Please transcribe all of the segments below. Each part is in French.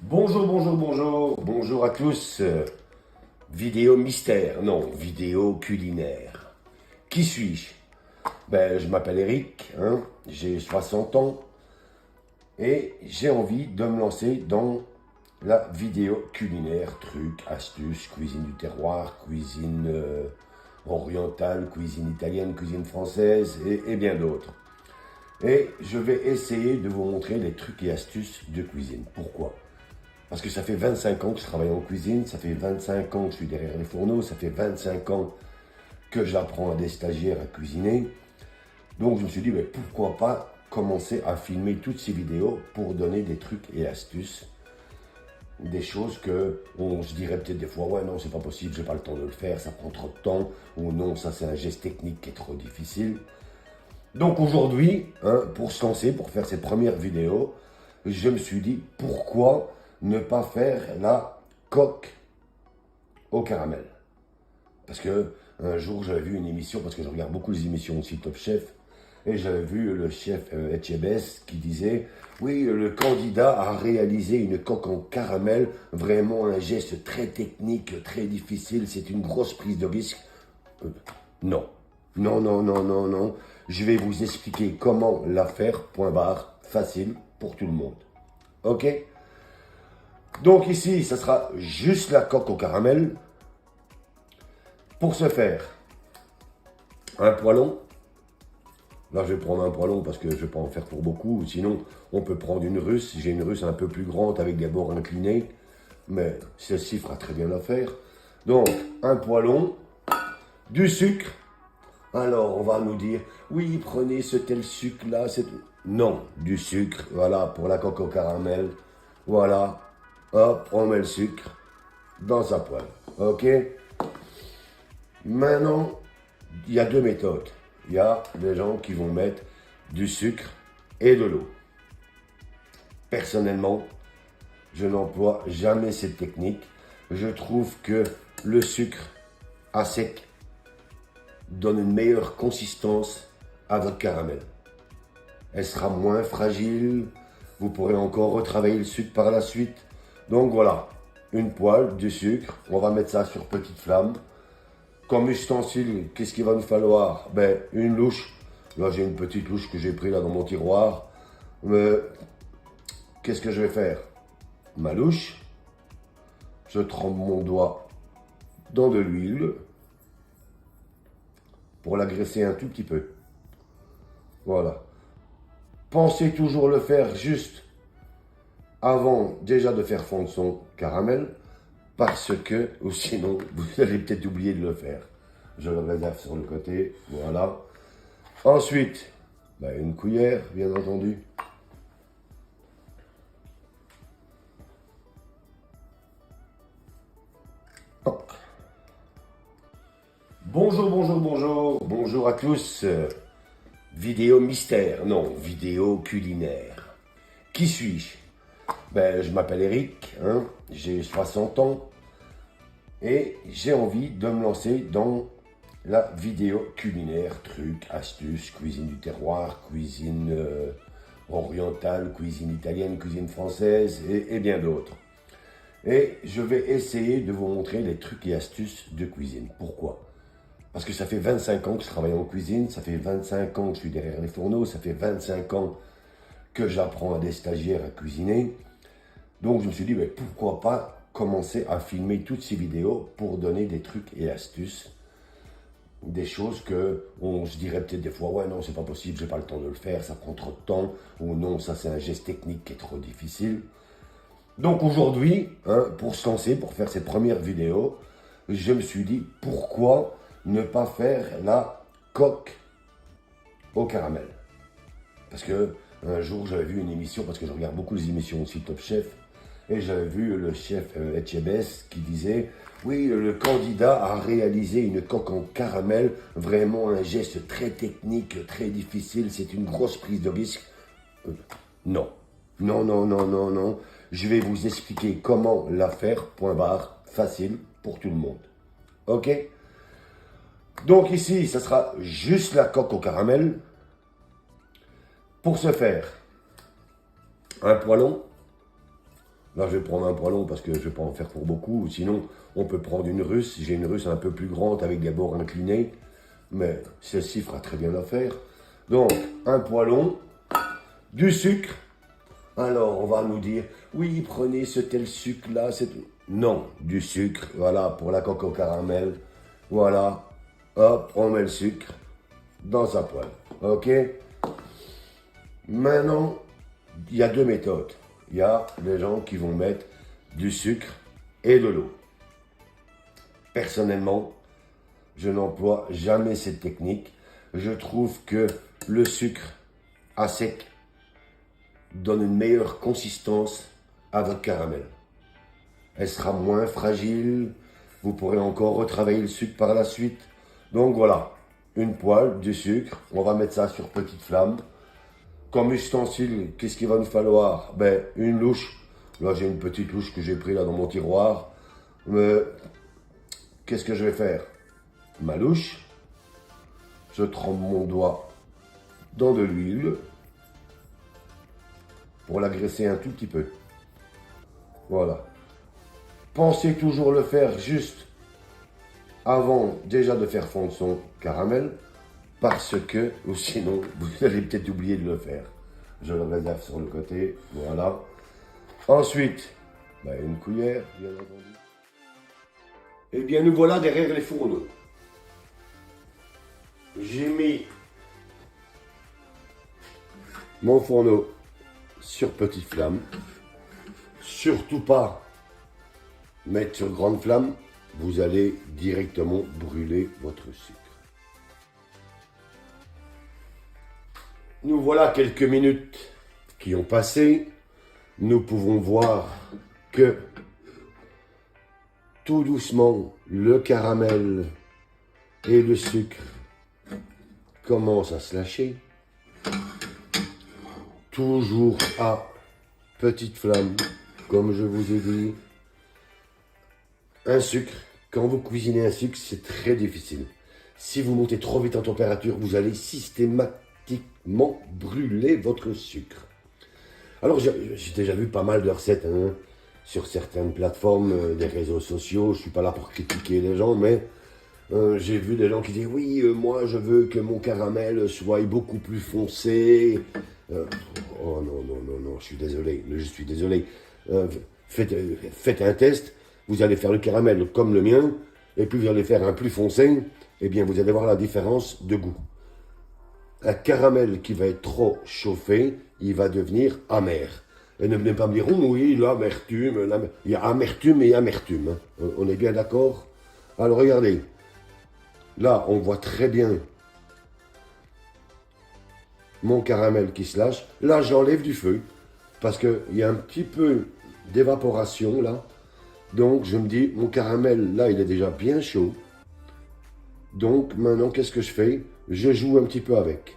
Bonjour, bonjour, bonjour, bonjour à tous. Vidéo mystère, non, vidéo culinaire. Qui suis-je? Je m'appelle Eric, j'ai 60 ans et j'ai envie de me lancer dans la vidéo culinaire, trucs, astuces, cuisine du terroir, cuisine orientale, cuisine italienne, cuisine française et bien d'autres. Et je vais essayer de vous montrer les trucs et astuces de cuisine. Pourquoi? Parce que ça fait 25 ans que je travaille en cuisine, ça fait 25 ans que je suis derrière les fourneaux, ça fait 25 ans que j'apprends à des stagiaires à cuisiner. Donc je me suis dit, pourquoi pas commencer à filmer toutes ces vidéos pour donner des trucs et astuces, des choses que on se dirait peut-être des fois, ouais non c'est pas possible, j'ai pas le temps de le faire, ça prend trop de temps, ou non ça c'est un geste technique qui est trop difficile. Donc aujourd'hui, pour se lancer, pour faire ces premières vidéos, je me suis dit, pourquoi ne pas faire la coque au caramel? Parce que un jour, j'avais vu une émission, parce que je regarde beaucoup les émissions aussi Top Chef, et j'avais vu le chef Etchebest qui disait, oui, le candidat a réalisé une coque en caramel, vraiment un geste très technique, très difficile, c'est une grosse prise de risque. Non, non, non, non, non, non. Je vais vous expliquer comment la faire, point barre, facile pour tout le monde. Ok? Donc ici, ça sera juste la coque au caramel. Pour ce faire, un poêlon. Là, je vais prendre un poêlon parce que je ne vais pas en faire pour beaucoup. Sinon, on peut prendre une russe. J'ai une russe un peu plus grande avec des bords inclinés. Mais celle-ci fera très bien l'affaire. Donc, un poêlon, du sucre. Alors, on va nous dire, oui, prenez ce tel sucre-là. Non, du sucre. Voilà, pour la coque au caramel. Voilà. Hop, on met le sucre dans sa poêle. Ok? Maintenant, il y a deux méthodes. Il y a des gens qui vont mettre du sucre et de l'eau. Personnellement, je n'emploie jamais cette technique. Je trouve que le sucre à sec donne une meilleure consistance à votre caramel. Elle sera moins fragile. Vous pourrez encore retravailler le sucre par la suite. Donc voilà, une poêle, du sucre. On va mettre ça sur petite flamme. Comme ustensile, qu'est-ce qu'il va nous falloir? Une louche. Là, j'ai une petite louche que j'ai prise là dans mon tiroir. Qu'est-ce que je vais faire? Ma louche. Je trempe mon doigt dans de l'huile pour la graisser un tout petit peu. Voilà. Pensez toujours le faire juste avant déjà de faire fondre son caramel, parce que, ou sinon, vous allez peut-être oublier de le faire. Je le réserve sur le côté, voilà. Ensuite, une cuillère, bien entendu. Hop. Bonjour, bonjour, bonjour, bonjour à tous. Vidéo mystère, non, vidéo culinaire. Qui suis-je? Je m'appelle Eric, j'ai 60 ans et j'ai envie de me lancer dans la vidéo culinaire, trucs, astuces, cuisine du terroir, cuisine orientale, cuisine italienne, cuisine française et bien d'autres. Et je vais essayer de vous montrer les trucs et astuces de cuisine. Pourquoi? Parce que ça fait 25 ans que je travaille en cuisine, ça fait 25 ans que je suis derrière les fourneaux, ça fait 25 ans que j'apprends à des stagiaires à cuisiner. Donc je me suis dit, pourquoi pas commencer à filmer toutes ces vidéos pour donner des trucs et astuces, des choses que on se dirait peut-être des fois, ouais non c'est pas possible, j'ai pas le temps de le faire, ça prend trop de temps, ou non ça c'est un geste technique qui est trop difficile. Donc aujourd'hui, pour se lancer, pour faire ces premières vidéos, je me suis dit, pourquoi ne pas faire la coque au caramel? Parce que un jour, j'avais vu une émission, parce que je regarde beaucoup les émissions aussi Top Chef, et j'avais vu le chef Etchebest qui disait, oui, le candidat a réalisé une coque en caramel, vraiment un geste très technique, très difficile, c'est une grosse prise de risque. Non, non, non, non, non, non. Je vais vous expliquer comment la faire, point barre, facile pour tout le monde. Ok? Donc ici, ça sera juste la coque au caramel. Pour ce faire, un poêlon, Là, je vais prendre un poêlon parce que je ne vais pas en faire pour beaucoup. Sinon, on peut prendre une russe. J'ai une russe un peu plus grande avec des bords inclinés. Mais celle-ci fera très bien l'affaire. Donc, un poêlon, du sucre. Alors, on va nous dire, oui, prenez ce tel sucre-là. Non, du sucre. Voilà, pour la coque au caramel. Voilà. Hop, on met le sucre dans sa poêle. OK? Maintenant, il y a deux méthodes. Il y a des gens qui vont mettre du sucre et de l'eau. Personnellement, je n'emploie jamais cette technique. Je trouve que le sucre à sec donne une meilleure consistance à votre caramel. Elle sera moins fragile. Vous pourrez encore retravailler le sucre par la suite. Donc voilà, une poêle, du sucre. On va mettre ça sur petite flamme. Comme ustensile, qu'est-ce qu'il va nous falloir? Ben, une louche. Là, j'ai une petite louche que j'ai prise là dans mon tiroir. Mais qu'est-ce que je vais faire? Ma louche. Je trempe mon doigt dans de l'huile pour l'agraisser un tout petit peu. Voilà. Pensez toujours le faire juste avant déjà de faire fondre son caramel. Parce que, ou sinon, vous allez peut-être oublier de le faire. Je le réserve sur le côté, voilà. Ensuite, ben une cuillère, bien entendu. Et bien, nous voilà derrière les fourneaux. J'ai mis mon fourneau sur petite flamme. Surtout pas mettre sur grande flamme, vous allez directement brûler votre sucre. Nous voilà quelques minutes qui ont passé. Nous pouvons voir que tout doucement, le caramel et le sucre commencent à se lâcher. Toujours à petite flamme, comme je vous ai dit. Un sucre, quand vous cuisinez un sucre, c'est très difficile. Si vous montez trop vite en température, vous allez systématiquement brûler votre sucre. Alors, j'ai déjà vu pas mal de recettes sur certaines plateformes des réseaux sociaux. Je ne suis pas là pour critiquer les gens, mais j'ai vu des gens qui disent « Oui, moi, je veux que mon caramel soit beaucoup plus foncé. » Oh non, non, non, non, je suis désolé. Faites un test, vous allez faire le caramel comme le mien, et puis vous allez faire un plus foncé, et bien vous allez voir la différence de goût. Un caramel qui va être trop chauffé, il va devenir amer. Et ne venez pas me dire, oh oui, l'amertume, il y a amertume et amertume. On est bien d'accord? Alors regardez, là on voit très bien mon caramel qui se lâche. Là j'enlève du feu, parce qu'il y a un petit peu d'évaporation là. Donc je me dis, mon caramel là il est déjà bien chaud. Donc maintenant qu'est-ce que je fais? Je joue un petit peu avec,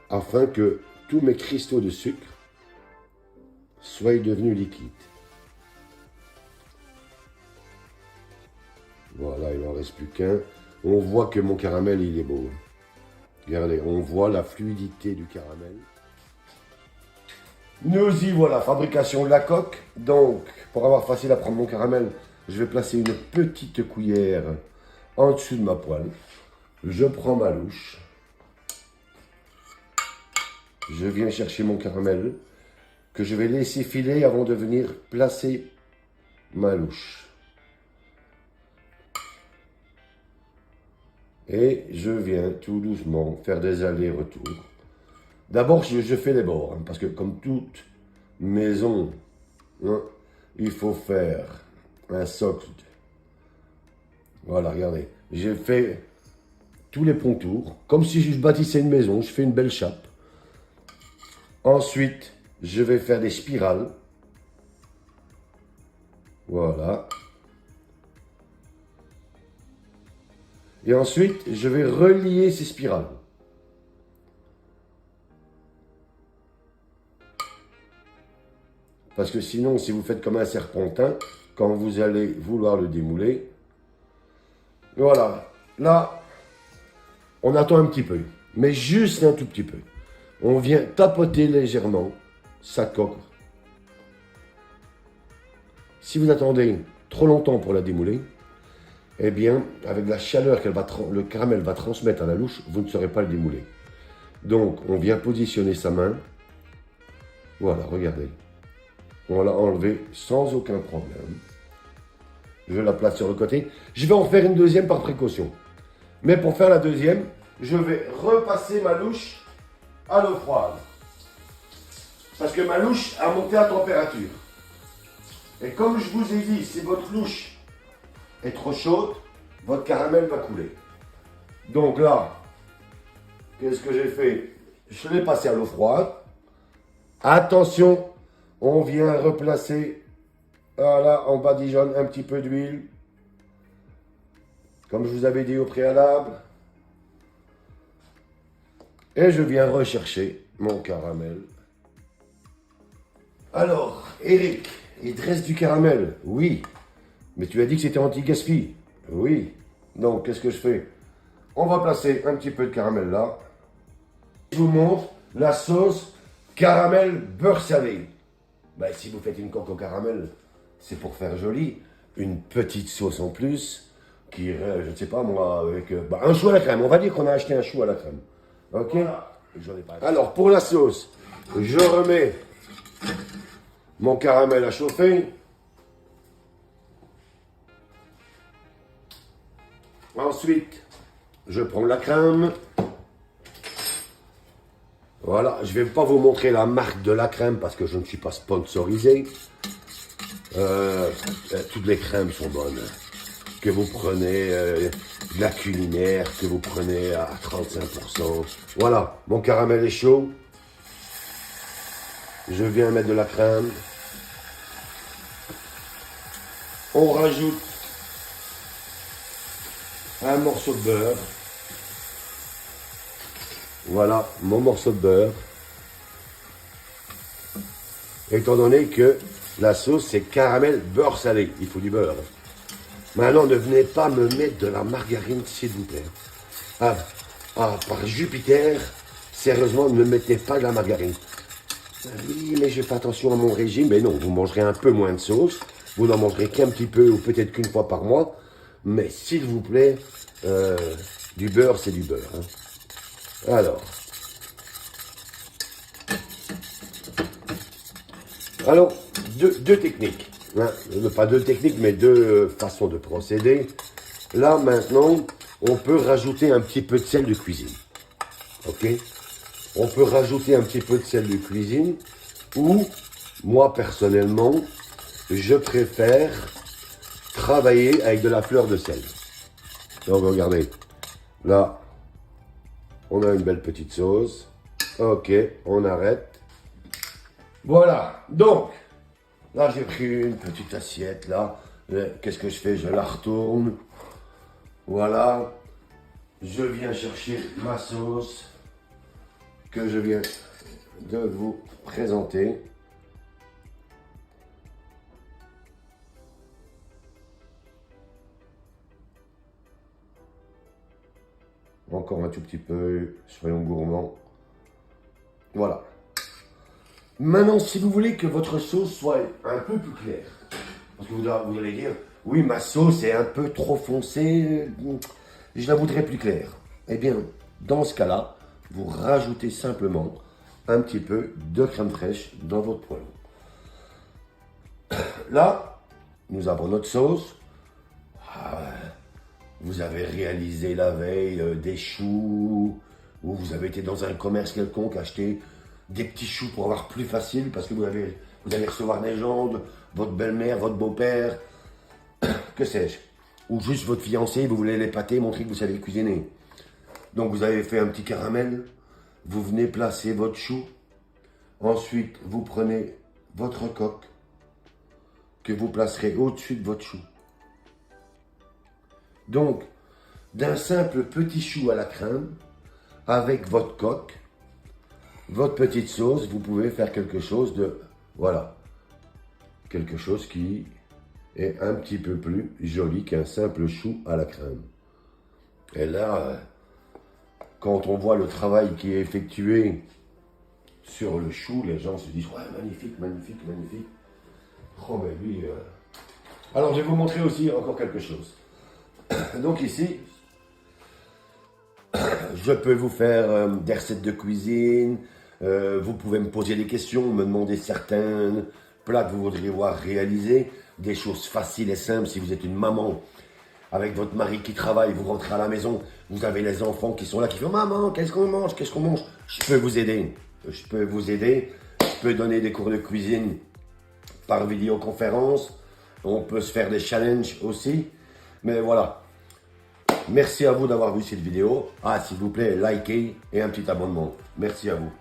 afin que tous mes cristaux de sucre soient devenus liquides. Voilà, il n'en reste plus qu'un. On voit que mon caramel, il est beau. Regardez, on voit la fluidité du caramel. Nous y voilà, fabrication de la coque. Donc, pour avoir facile à prendre mon caramel, je vais placer une petite cuillère en dessous de ma poêle. Je prends ma louche. Je viens chercher mon caramel que je vais laisser filer avant de venir placer ma louche. Et je viens tout doucement faire des allers-retours. D'abord, je fais les bords, parce que comme toute maison, il faut faire un socle. Voilà, regardez. J'ai fait tous les contours, comme si je bâtissais une maison. Je fais une belle chape. Ensuite, je vais faire des spirales. Voilà. Et ensuite, je vais relier ces spirales. Parce que sinon, si vous faites comme un serpentin, quand vous allez vouloir le démouler, voilà. Là, on attend un petit peu, mais juste un tout petit peu. On vient tapoter légèrement sa coque Si vous attendez trop longtemps pour la démouler, eh bien, avec la chaleur que le caramel va transmettre à la louche, vous ne saurez pas le démouler. Donc, on vient positionner sa main. Voilà, regardez. On l'a enlevé sans aucun problème. Je la place sur le côté. Je vais en faire une deuxième par précaution. Mais pour faire la deuxième, je vais repasser ma louche à l'eau froide. Parce que ma louche a monté à température. Et comme je vous ai dit, si votre louche est trop chaude, votre caramel va couler. Donc là, qu'est-ce que j'ai fait? Je l'ai passé à l'eau froide. Attention, on vient replacer, voilà, en badigeonne un petit peu d'huile. Comme je vous avais dit au préalable. Et je viens rechercher mon caramel. Alors, Eric, il te reste du caramel? Oui. Mais tu as dit que c'était anti-gaspi? Oui. Donc, qu'est-ce que je fais? On va placer un petit peu de caramel là. Je vous montre la sauce caramel beurre salé. Ben, si vous faites une coque au caramel, c'est pour faire joli. Une petite sauce en plus, qui irait, je ne sais pas moi, avec un chou à la crème. On va dire qu'on a acheté un chou à la crème. Ok? Voilà. Alors, pour la sauce, je remets mon caramel à chauffer. Ensuite, je prends la crème. Voilà, je ne vais pas vous montrer la marque de la crème parce que je ne suis pas sponsorisé. Toutes les crèmes sont bonnes. Que vous prenez de la culinaire, que vous prenez à 35%. Voilà, mon caramel est chaud. Je viens mettre de la crème. On rajoute un morceau de beurre. Voilà, mon morceau de beurre. Étant donné que la sauce, c'est caramel beurre salé. Il faut du beurre. Maintenant, ne venez pas me mettre de la margarine, s'il vous plaît. Par Jupiter, sérieusement, ne mettez pas de la margarine. Oui, mais je fais attention à mon régime. Mais non, vous mangerez un peu moins de sauce. Vous n'en mangerez qu'un petit peu ou peut-être qu'une fois par mois. Mais s'il vous plaît, du beurre, c'est du beurre. Hein. Alors, deux techniques. Hein. Pas deux techniques, mais deux façons de procéder. Là, maintenant, on peut rajouter un petit peu de sel de cuisine. Ok? On peut rajouter un petit peu de sel de cuisine. Ou, moi, personnellement, je préfère travailler avec de la fleur de sel. Donc, regardez. Là, on a une belle petite sauce. Ok, on arrête. Voilà. Donc, là, j'ai pris une petite assiette, là. Qu'est-ce que je fais? Je la retourne. Voilà. Je viens chercher ma sauce que je viens de vous présenter. Encore un tout petit peu, soyons gourmands. Voilà. Maintenant, si vous voulez que votre sauce soit un peu plus claire, parce que vous allez dire, oui, ma sauce est un peu trop foncée, je la voudrais plus claire. Eh bien, dans ce cas-là, vous rajoutez simplement un petit peu de crème fraîche dans votre poêlon. Là, nous avons notre sauce. Vous avez réalisé la veille des choux, ou vous avez été dans un commerce quelconque acheter des petits choux pour avoir plus facile, parce que vous allez recevoir des gens, votre belle-mère, votre beau-père, que sais-je. Ou juste votre fiancé, vous voulez l'épater, montrer que vous savez cuisiner. Donc vous avez fait un petit caramel, vous venez placer votre chou, ensuite vous prenez votre coque, que vous placerez au-dessus de votre chou. Donc, d'un simple petit chou à la crème, avec votre coque, votre petite sauce, vous pouvez faire quelque chose de, voilà, quelque chose qui est un petit peu plus joli qu'un simple chou à la crème. Et là, quand on voit le travail qui est effectué sur le chou, les gens se disent, ouais, magnifique, magnifique, magnifique. Oh, mais lui, Alors, je vais vous montrer aussi encore quelque chose. Donc ici, je peux vous faire des recettes de cuisine. Vous pouvez me poser des questions, me demander certains plats que vous voudriez voir réalisés. Des choses faciles et simples si vous êtes une maman avec votre mari qui travaille, vous rentrez à la maison, vous avez les enfants qui sont là, qui font « Maman, qu'est-ce qu'on mange? Qu'est-ce qu'on mange ?» Je peux vous aider. Je peux vous aider. Je peux donner des cours de cuisine par vidéoconférence. On peut se faire des challenges aussi. Mais voilà. Merci à vous d'avoir vu cette vidéo. Ah, s'il vous plaît, likez et un petit abonnement. Merci à vous.